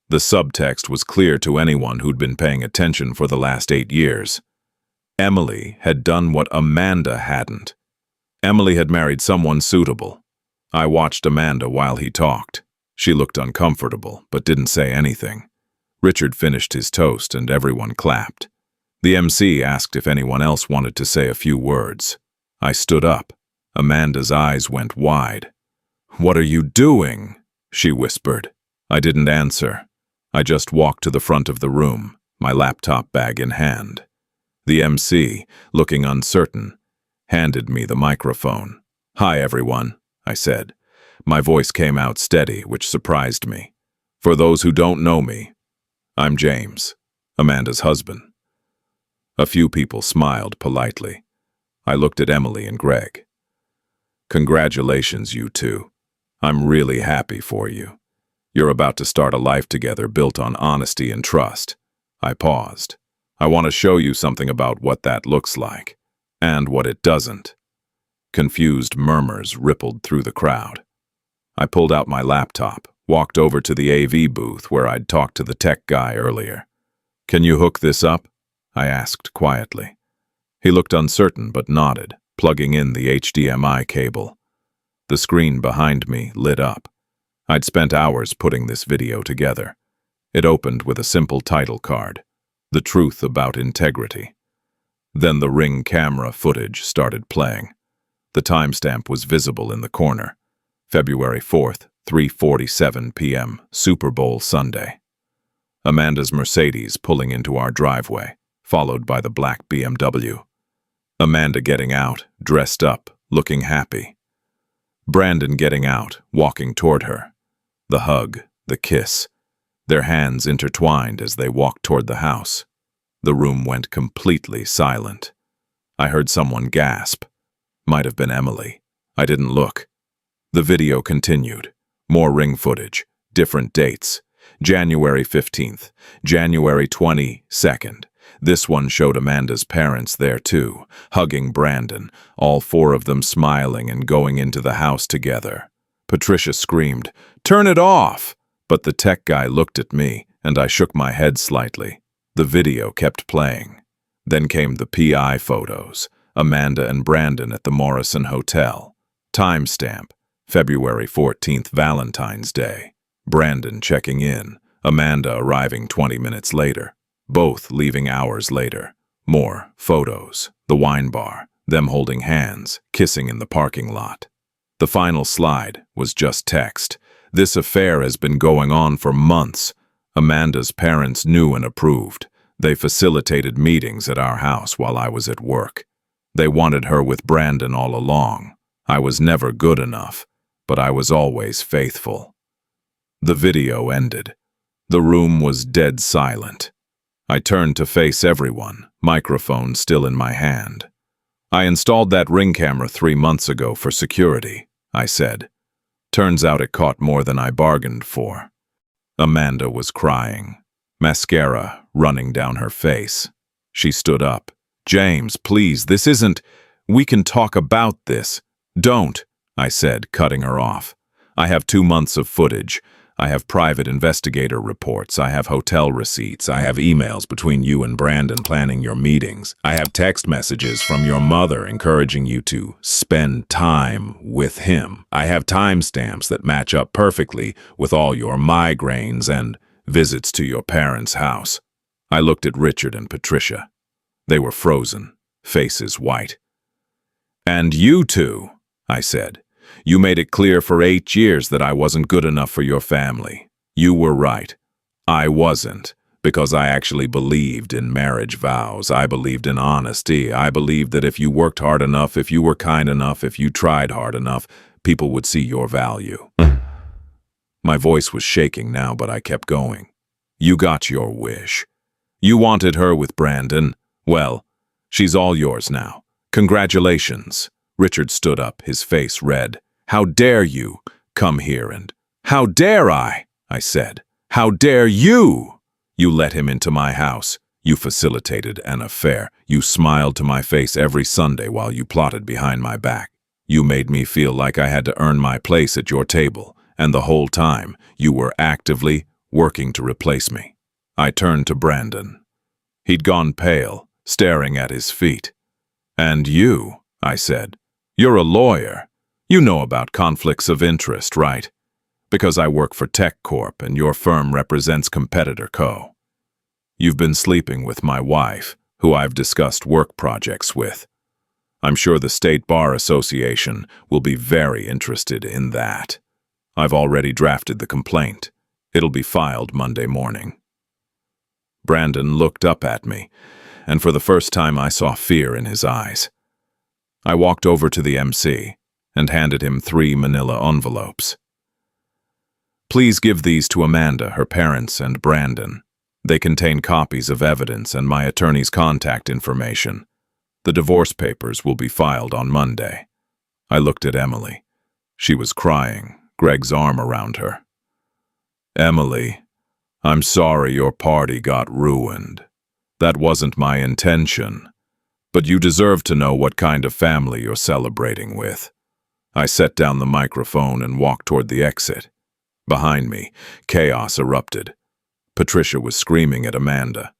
Speaker 1: The subtext was clear to anyone who'd been paying attention for the last 8 years. Emily had done what Amanda hadn't. Emily had married someone suitable. I watched Amanda while he talked. She looked uncomfortable, but didn't say anything. Richard finished his toast and everyone clapped. The MC asked if anyone else wanted to say a few words. I stood up. Amanda's eyes went wide. "What are you doing?" she whispered. I didn't answer. I just walked to the front of the room, my laptop bag in hand. The MC, looking uncertain, handed me the microphone. "Hi, everyone," I said. My voice came out steady, which surprised me. For those who don't know me, I'm James, Amanda's husband. A few people smiled politely. I looked at Emily and Greg. "Congratulations, you two. I'm really happy for you. You're about to start a life together built on honesty and trust." I paused. "I want to show you something about what that looks like, and what it doesn't." Confused murmurs rippled through the crowd. I pulled out my laptop, walked over to the AV booth where I'd talked to the tech guy earlier. "Can you hook this up?" I asked quietly. He looked uncertain but nodded, plugging in the HDMI cable. The screen behind me lit up. I'd spent hours putting this video together. It opened with a simple title card, "The Truth About Integrity." Then the Ring camera footage started playing. The timestamp was visible in the corner. February 4th, 3:47 p.m., Super Bowl Sunday. Amanda's Mercedes pulling into our driveway, followed by the black BMW. Amanda getting out, dressed up, looking happy. Brandon getting out, walking toward her. The hug, the kiss. Their hands intertwined as they walked toward the house. The room went completely silent. I heard someone gasp. Might have been Emily. I didn't look. The video continued. More Ring footage, different dates. January 15th, January 22nd. This one showed Amanda's parents there too, hugging Brandon, all 4 of them smiling and going into the house together. Patricia screamed, "Turn it off!" But the tech guy looked at me, and I shook my head slightly. The video kept playing. Then came the PI photos, Amanda and Brandon at the Morrison Hotel. Timestamp, February 14th, Valentine's Day. Brandon checking in, Amanda arriving 20 minutes later. Both leaving hours later. More photos, the wine bar, them holding hands, kissing in the parking lot. The final slide was just text. "This affair has been going on for months. Amanda's parents knew and approved. They facilitated meetings at our house while I was at work. They wanted her with Brandon all along. I was never good enough, but I was always faithful." The video ended. The room was dead silent. I turned to face everyone, microphone still in my hand. "I installed that Ring camera 3 months ago for security," I said. "Turns out it caught more than I bargained for." Amanda was crying, mascara running down her face. She stood up. "James, please, this isn't... We can talk about this." "Don't," I said, cutting her off. "I have 2 months of footage. I have private investigator reports. I have hotel receipts. I have emails between you and Brandon planning your meetings. I have text messages from your mother encouraging you to spend time with him. I have timestamps that match up perfectly with all your migraines and visits to your parents' house. I looked at Richard and Patricia. They were frozen, faces white. And you two, I said. You made it clear for 8 years that I wasn't good enough for your family. You were right. I wasn't, because I actually believed in marriage vows. I believed in honesty. I believed that if you worked hard enough, if you were kind enough, if you tried hard enough, people would see your value. My voice was shaking now, but I kept going. You got your wish. You wanted her with Brandon. Well, she's all yours now. Congratulations. Richard stood up, his face red. How dare you come here and... How dare I said. How dare you? You let him into my house. You facilitated an affair. You smiled to my face every Sunday while you plotted behind my back. You made me feel like I had to earn my place at your table, and the whole time you were actively working to replace me. I turned to Brandon. He'd gone pale, staring at his feet. And you, I said, you're a lawyer. You know about conflicts of interest, right? Because I work for Tech Corp and your firm represents Competitor Co. You've been sleeping with my wife, who I've discussed work projects with. I'm sure the State Bar Association will be very interested in that. I've already drafted the complaint. It'll be filed Monday morning. Brandon looked up at me, and for the first time I saw fear in his eyes. I walked over to the MC and handed him 3 manila envelopes. Please give these to Amanda, her parents, and Brandon. They contain copies of evidence and my attorney's contact information. The divorce papers will be filed on Monday. I looked at Emily. She was crying, Greg's arm around her. Emily, I'm sorry your party got ruined. That wasn't my intention. But you deserve to know what kind of family you're celebrating with. I set down the microphone and walked toward the exit. Behind me, chaos erupted. Patricia was screaming at Amanda.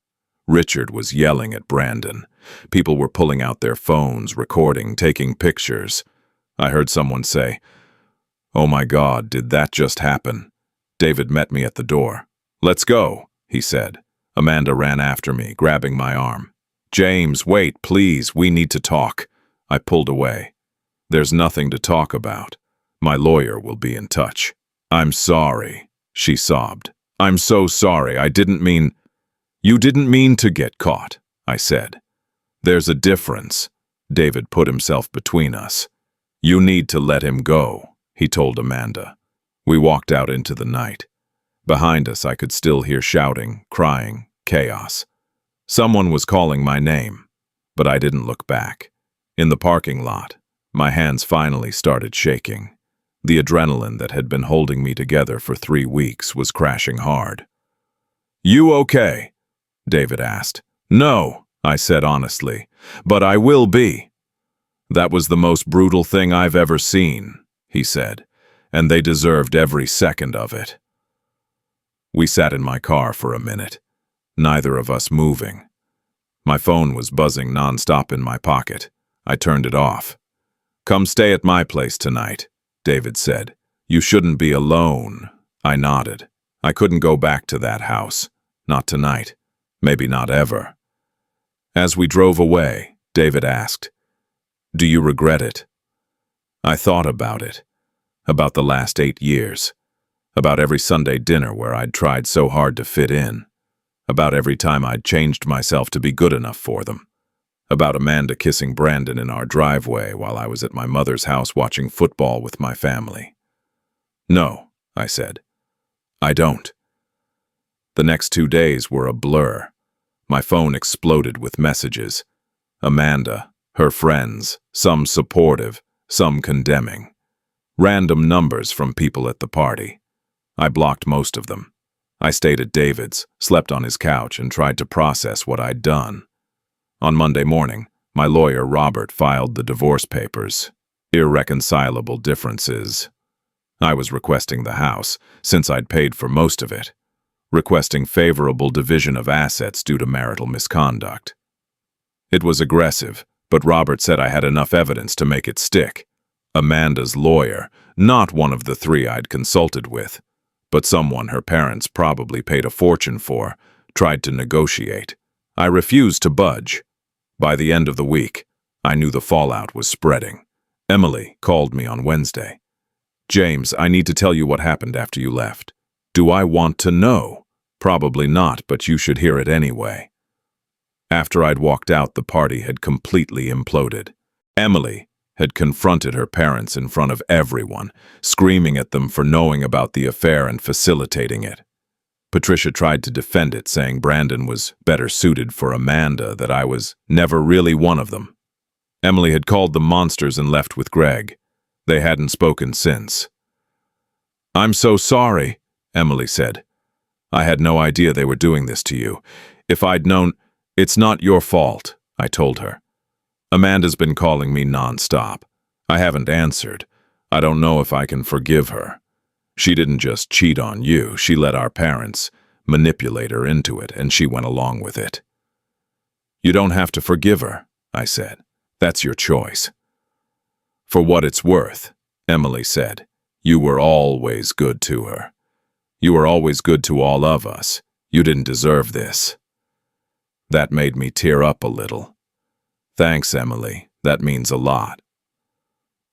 Speaker 1: Richard was yelling at Brandon. People were pulling out their phones, recording, taking pictures. I heard someone say, "Oh my God, did that just happen?" David met me at the door. "Let's go," he said. Amanda ran after me, grabbing my arm. "James, wait, please, we need to talk." I pulled away. "There's nothing to talk about. My lawyer will be in touch." "I'm sorry," she sobbed. "I'm so sorry, I didn't mean—" "You didn't mean to get caught," I said. "There's a difference." David put himself between us. "You need to let him go," he told Amanda. We walked out into the night. Behind us, I could still hear shouting, crying, chaos. Someone was calling my name, but I didn't look back. In the parking lot, my hands finally started shaking. The adrenaline that had been holding me together for 3 weeks was crashing hard. "You okay?" David asked. "No," I said honestly, "but I will be." "That was the most brutal thing I've ever seen," he said, "and they deserved every second of it." We sat in my car for a minute, neither of us moving. My phone was buzzing nonstop in my pocket. I turned it off. "Come stay at my place tonight," David said. "You shouldn't be alone." I nodded. I couldn't go back to that house. Not tonight. Maybe not ever. As we drove away, David asked, "Do you regret it?" I thought about it. About the last 8 years. About every Sunday dinner where I'd tried so hard to fit in. About every time I'd changed myself to be good enough for them. About Amanda kissing Brandon in our driveway while I was at my mother's house watching football with my family. "No," I said. "I don't." The next 2 days were a blur. My phone exploded with messages. Amanda, her friends, some supportive, some condemning. Random numbers from people at the party. I blocked most of them. I stayed at David's, slept on his couch, and tried to process what I'd done. On Monday morning, my lawyer Robert filed the divorce papers. Irreconcilable differences. I was requesting the house, since I'd paid for most of it, requesting favorable division of assets due to marital misconduct. It was aggressive, but Robert said I had enough evidence to make it stick. Amanda's lawyer, not one of the three I'd consulted with, but someone her parents probably paid a fortune for, tried to negotiate. I refused to budge. By the end of the week, I knew the fallout was spreading. Emily called me on Wednesday. "James, I need to tell you what happened after you left." "Do I want to know?" "Probably not, but you should hear it anyway." After I'd walked out, the party had completely imploded. Emily had confronted her parents in front of everyone, screaming at them for knowing about the affair and facilitating it. Patricia tried to defend it, saying Brandon was better suited for Amanda, that I was never really one of them. Emily had called them monsters and left with Greg. They hadn't spoken since. "I'm so sorry," Emily said. "I had no idea they were doing this to you. If I'd known—" "It's not your fault," I told her. "Amanda's been calling me nonstop. I haven't answered. I don't know if I can forgive her. She didn't just cheat on you, she let our parents manipulate her into it, and she went along with it." "You don't have to forgive her," I said. "That's your choice." "For what it's worth," Emily said, "you were always good to her. You were always good to all of us. You didn't deserve this." That made me tear up a little. "Thanks, Emily. That means a lot."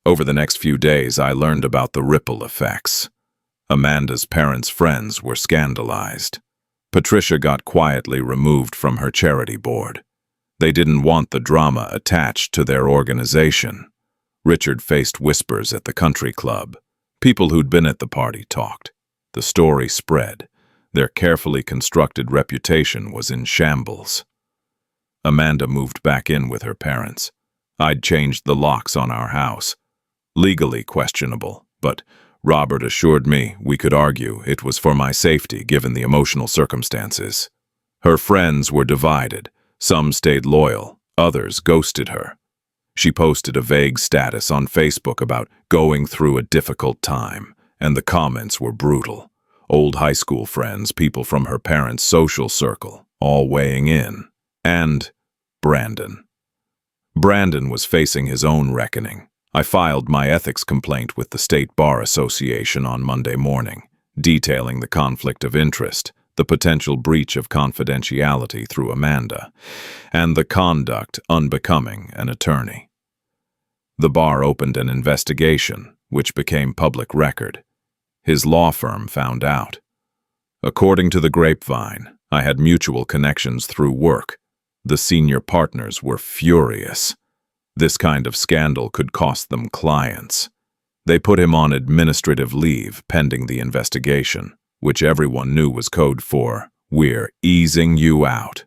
Speaker 1: Over the next few days, I learned about the ripple effects. Amanda's parents' friends were scandalized. Patricia got quietly removed from her charity board. They didn't want the drama attached to their organization. Richard faced whispers at the country club. People who'd been at the party talked. The story spread. Their carefully constructed reputation was in shambles. Amanda moved back in with her parents. I'd changed the locks on our house. Legally questionable, but Robert assured me we could argue it was for my safety given the emotional circumstances. Her friends were divided. Some stayed loyal, others ghosted her. She posted a vague status on Facebook about going through a difficult time, and the comments were brutal. Old high school friends, people from her parents' social circle, all weighing in. And Brandon. Brandon was facing his own reckoning. I filed my ethics complaint with the State Bar Association on Monday morning, detailing the conflict of interest, the potential breach of confidentiality through Amanda, and the conduct unbecoming an attorney. The bar opened an investigation, which became public record. His law firm found out. According to the grapevine, I had mutual connections through work. The senior partners were furious. This kind of scandal could cost them clients. They put him on administrative leave pending the investigation, which everyone knew was code for, "We're easing you out."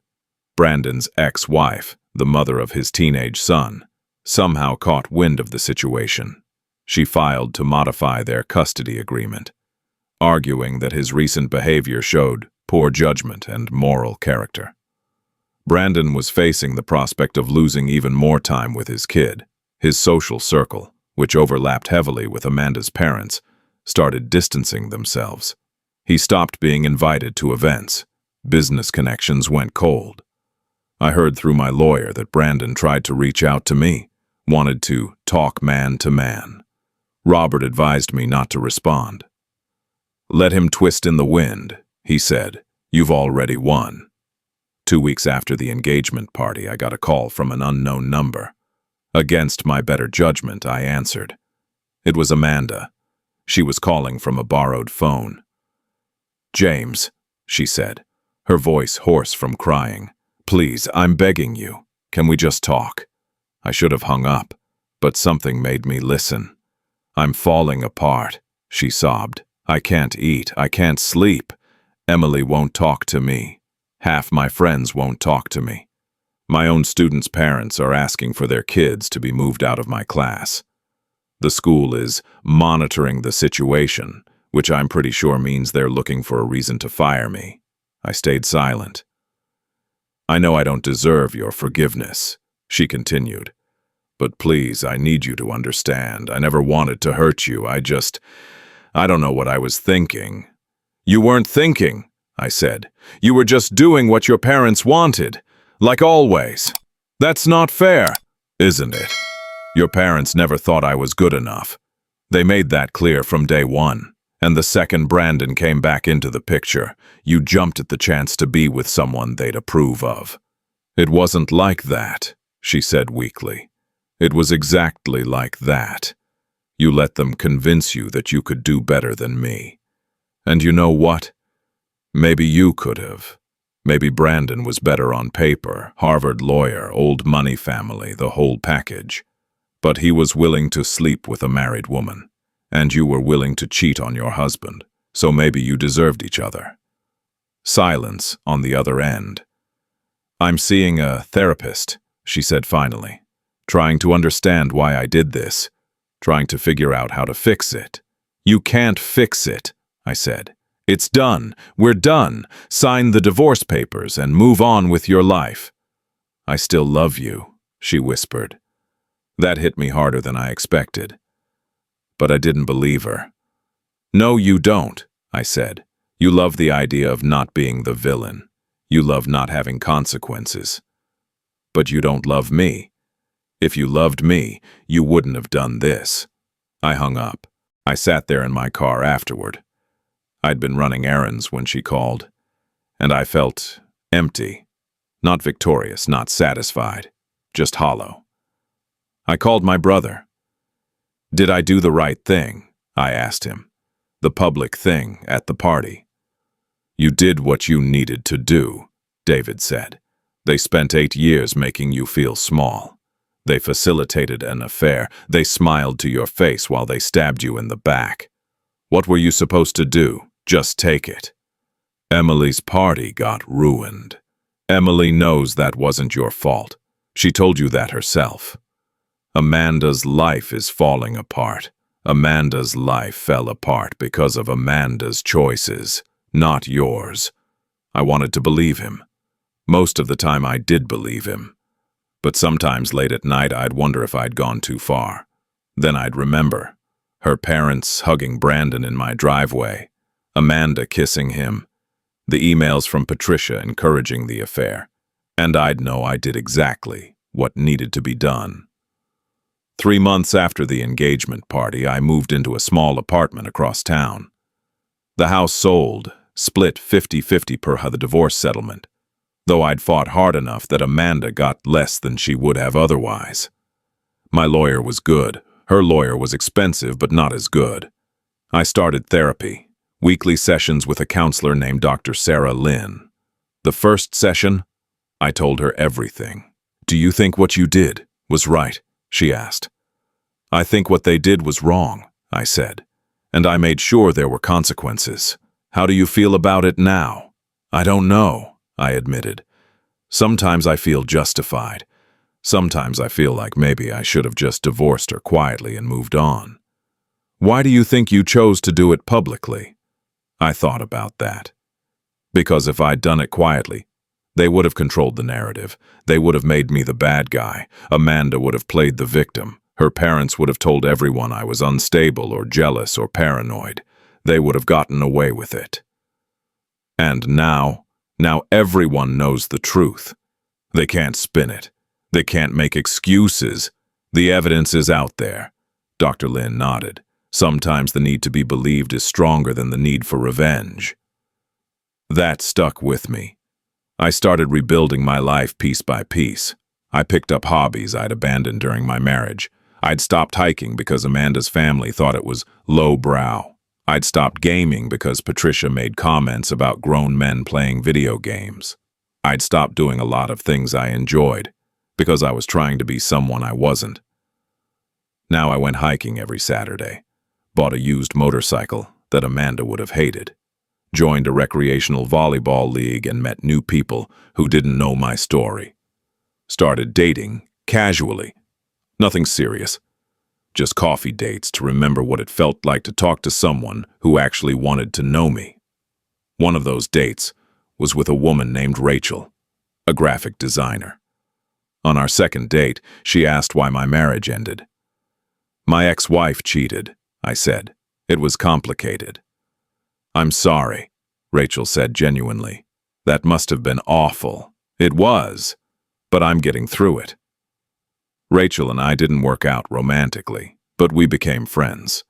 Speaker 1: Brandon's ex-wife, the mother of his teenage son, somehow caught wind of the situation. She filed to modify their custody agreement, arguing that his recent behavior showed poor judgment and moral character. Brandon was facing the prospect of losing even more time with his kid. His social circle, which overlapped heavily with Amanda's parents, started distancing themselves. He stopped being invited to events. Business connections went cold. I heard through my lawyer that Brandon tried to reach out to me, wanted to talk man to man. Robert advised me not to respond. "Let him twist in the wind," he said. "You've already won." 2 weeks after the engagement party, I got a call from an unknown number. Against my better judgment, I answered. It was Amanda. She was calling from a borrowed phone. "James," she said, her voice hoarse from crying. "Please, I'm begging you. Can we just talk?" I should have hung up, but something made me listen. "I'm falling apart," she sobbed. "I can't eat. I can't sleep. Emily won't talk to me. Half my friends won't talk to me. My own students' parents are asking for their kids to be moved out of my class. The school is monitoring the situation, which I'm pretty sure means they're looking for a reason to fire me." I stayed silent. "I know I don't deserve your forgiveness," she continued. "But please, I need you to understand. I never wanted to hurt you. I don't know what I was thinking. You weren't thinking, I said. You were just doing what your parents wanted. Like always. That's not fair, isn't it? Your parents never thought I was good enough. They made that clear from day one. And the second Brandon came back into the picture, you jumped at the chance to be with someone they'd approve of. It wasn't like that, she said weakly. It was exactly like that. You let them convince you that you could do better than me. And you know what? Maybe you could have. Maybe Brandon was better on paper, Harvard lawyer, old money family, the whole package. But he was willing to sleep with a married woman. And you were willing to cheat on your husband, so maybe you deserved each other. Silence on the other end. I'm seeing a therapist, she said finally, trying to understand why I did this, trying to figure out how to fix it. You can't fix it, I said. It's done. We're done. Sign the divorce papers and move on with your life. I still love you, she whispered. That hit me harder than I expected. But I didn't believe her. No, you don't, I said. You love the idea of not being the villain. You love not having consequences. But you don't love me. If you loved me, you wouldn't have done this. I hung up. I sat there in my car afterward. I'd been running errands when she called, and I felt empty. Not victorious, not satisfied, just hollow. I called my brother. Did I do the right thing? I asked him. The public thing at the party. You did what you needed to do, David said. They spent 8 years making you feel small. They facilitated an affair. They smiled to your face while they stabbed you in the back. What were you supposed to do? Just take it. Emily's party got ruined. Emily knows that wasn't your fault. She told you that herself. Amanda's life is falling apart. Amanda's life fell apart because of Amanda's choices, not yours. I wanted to believe him. Most of the time I did believe him. But sometimes late at night I'd wonder if I'd gone too far. Then I'd remember. Her parents hugging Brandon in my driveway. Amanda kissing him. The emails from Patricia encouraging the affair. And I'd know I did exactly what needed to be done. 3 months after the engagement party, I moved into a small apartment across town. The house sold, split 50-50 per the divorce settlement, though I'd fought hard enough that Amanda got less than she would have otherwise. My lawyer was good. Her lawyer was expensive, but not as good. I started therapy, weekly sessions with a counselor named Dr. Sarah Lynn. The first session, I told her everything. Do you think what you did was right? She asked. I think what they did was wrong, I said, and I made sure there were consequences. How do you feel about it now? I don't know, I admitted. Sometimes I feel justified. Sometimes I feel like maybe I should have just divorced her quietly and moved on. Why do you think you chose to do it publicly? I thought about that. Because if I'd done it quietly, they would have controlled the narrative. They would have made me the bad guy. Amanda would have played the victim. Her parents would have told everyone I was unstable or jealous or paranoid. They would have gotten away with it. And now everyone knows the truth. They can't spin it. They can't make excuses. The evidence is out there. Dr. Lynn nodded. Sometimes the need to be believed is stronger than the need for revenge. That stuck with me. I started rebuilding my life piece by piece. I picked up hobbies I'd abandoned during my marriage. I'd stopped hiking because Amanda's family thought it was lowbrow. I'd stopped gaming because Patricia made comments about grown men playing video games. I'd stopped doing a lot of things I enjoyed because I was trying to be someone I wasn't. Now I went hiking every Saturday, bought a used motorcycle that Amanda would have hated, joined a recreational volleyball league and met new people who didn't know my story. Started dating, casually. Nothing serious. Just coffee dates to remember what it felt like to talk to someone who actually wanted to know me. One of those dates was with a woman named Rachel, a graphic designer. On our second date, she asked why my marriage ended. My ex-wife cheated, I said, It was complicated. "I'm sorry," Rachel said genuinely. "That must have been awful." "It was, but I'm getting through it." Rachel and I didn't work out romantically, but we became friends.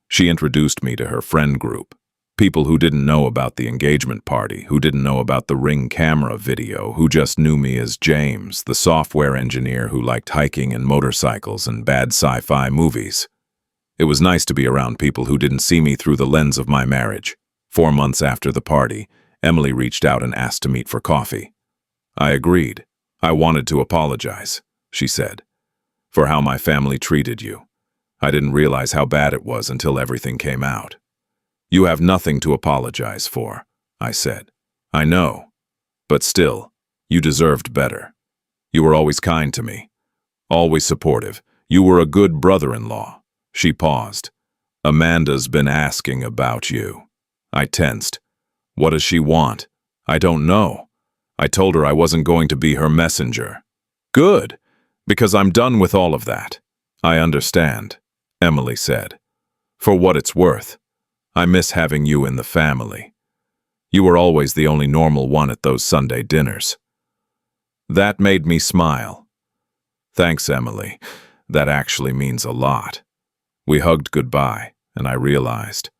Speaker 1: She introduced me to her friend group. People who didn't know about the engagement party, who didn't know about the Ring camera video, who just knew me as James, the software engineer who liked hiking and motorcycles and bad sci-fi movies. It was nice to be around people who didn't see me through the lens of my marriage. 4 months after the party, Emily reached out and asked to meet for coffee. I agreed. "I wanted to apologize," she said, "for how my family treated you. I didn't realize how bad it was until everything came out." "You have nothing to apologize for," I said. "I know. But still, you deserved better. You were always kind to me. Always supportive. You were a good brother-in-law." She paused. "Amanda's been asking about you." I tensed. What does she want? I don't know. I told her I wasn't going to be her messenger. "Good, because I'm done with all of that." "I understand," Emily said. "For what it's worth, I miss having you in the family. You were always the only normal one at those Sunday dinners." That made me smile. "Thanks, Emily. That actually means a lot." We hugged goodbye, and I realized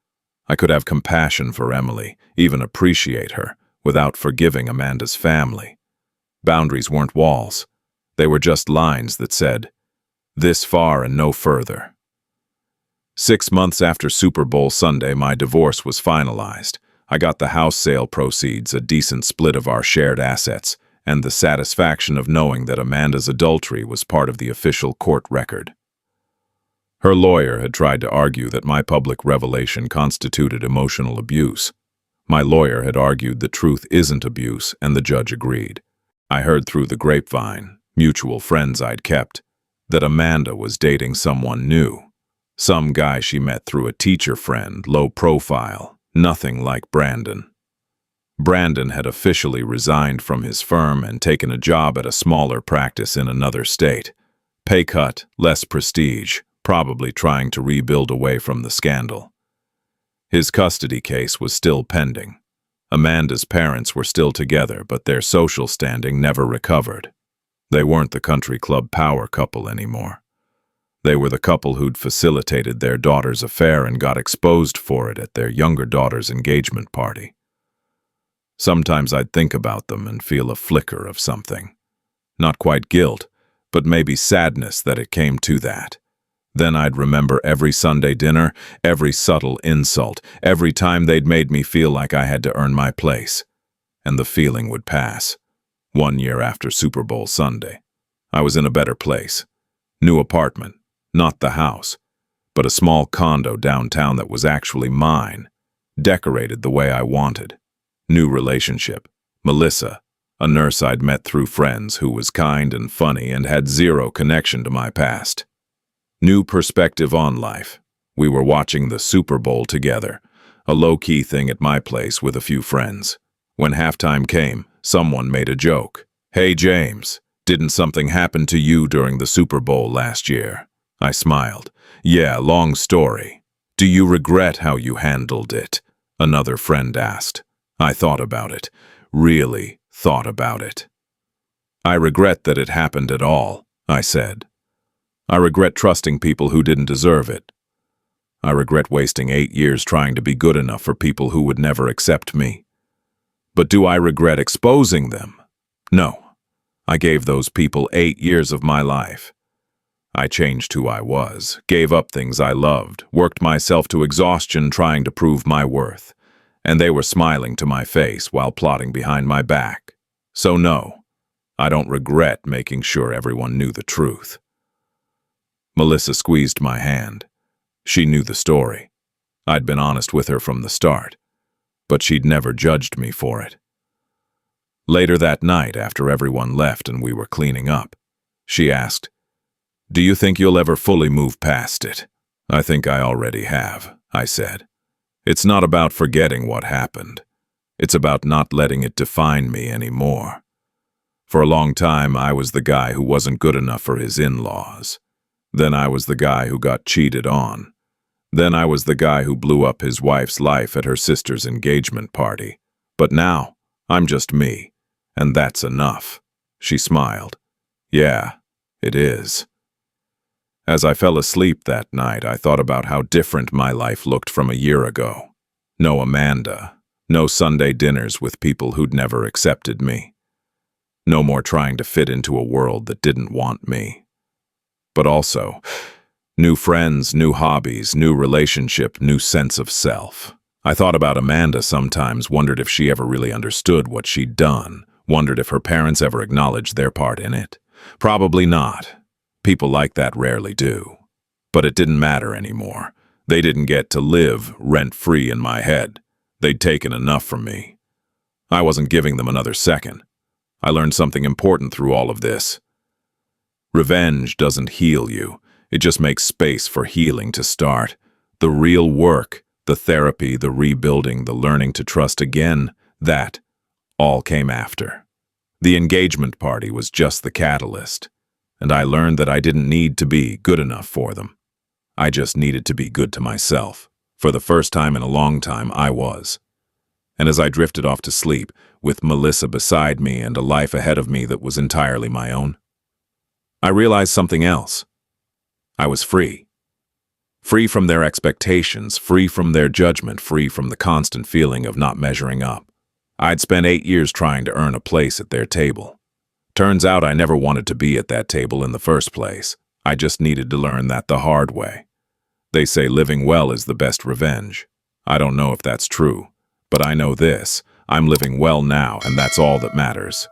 Speaker 1: I could have compassion for Emily, even appreciate her, without forgiving Amanda's family. Boundaries weren't walls. They were just lines that said, "This far and no further." 6 months after Super Bowl Sunday, my divorce was finalized. I got the house sale proceeds, a decent split of our shared assets, and the satisfaction of knowing that Amanda's adultery was part of the official court record. Her lawyer had tried to argue that my public revelation constituted emotional abuse. My lawyer had argued the truth isn't abuse, and the judge agreed. I heard through the grapevine, mutual friends I'd kept, that Amanda was dating someone new. Some guy she met through a teacher friend, low profile, nothing like Brandon. Brandon had officially resigned from his firm and taken a job at a smaller practice in another state. Pay cut, less prestige, probably trying to rebuild away from the scandal. His custody case was still pending. Amanda's parents were still together, but their social standing never recovered. They weren't the country club power couple anymore. They were the couple who'd facilitated their daughter's affair and got exposed for it at their younger daughter's engagement party. Sometimes I'd think about them and feel a flicker of something. Not quite guilt, but maybe sadness that it came to that. Then I'd remember every Sunday dinner, every subtle insult, every time they'd made me feel like I had to earn my place. And the feeling would pass. 1 year after Super Bowl Sunday, I was in a better place. New apartment, not the house, but a small condo downtown that was actually mine, decorated the way I wanted. New relationship, Melissa, a nurse I'd met through friends who was kind and funny and had zero connection to my past. New perspective on life. We were watching the Super Bowl together, a low-key thing at my place with a few friends. When halftime came, someone made a joke. "Hey James, didn't something happen to you during the Super Bowl last year?" I smiled. "Yeah, long story." "Do you regret how you handled it?" another friend asked. I thought about it. Really thought about it. "I regret that it happened at all," I said. "I regret trusting people who didn't deserve it. I regret wasting 8 years trying to be good enough for people who would never accept me. But do I regret exposing them? No. I gave those people 8 years of my life. I changed who I was, gave up things I loved, worked myself to exhaustion trying to prove my worth, and they were smiling to my face while plotting behind my back. So no, I don't regret making sure everyone knew the truth." Melissa squeezed my hand. She knew the story. I'd been honest with her from the start, but she'd never judged me for it. Later that night, after everyone left and we were cleaning up, she asked, "Do you think you'll ever fully move past it?" "I think I already have," I said. "It's not about forgetting what happened. It's about not letting it define me anymore. For a long time, I was the guy who wasn't good enough for his in-laws. Then I was the guy who got cheated on. Then I was the guy who blew up his wife's life at her sister's engagement party. But now, I'm just me. And that's enough. She smiled. Yeah, it is. As I fell asleep that night, I thought about how different my life looked from a year ago. No Amanda. No Sunday dinners with people who'd never accepted me. No more trying to fit into a world that didn't want me. But also, new friends, new hobbies, new relationship, new sense of self. I thought about Amanda sometimes, wondered if she ever really understood what she'd done, wondered if her parents ever acknowledged their part in it. Probably not. People like that rarely do. But it didn't matter anymore. They didn't get to live rent-free in my head. They'd taken enough from me. I wasn't giving them another second. I learned something important through all of this. Revenge doesn't heal you. It just makes space for healing to start. The real work, the therapy, the rebuilding, the learning to trust again, that all came after. The engagement party was just the catalyst. And I learned that I didn't need to be good enough for them. I just needed to be good to myself. For the first time in a long time, I was. And as I drifted off to sleep, with Melissa beside me and a life ahead of me that was entirely my own, I realized something else. I was free. Free from their expectations, free from their judgment, free from the constant feeling of not measuring up. I'd spent 8 years trying to earn a place at their table. Turns out I never wanted to be at that table in the first place. I just needed to learn that the hard way. They say living well is the best revenge. I don't know if that's true, but I know this. I'm living well now, and that's all that matters.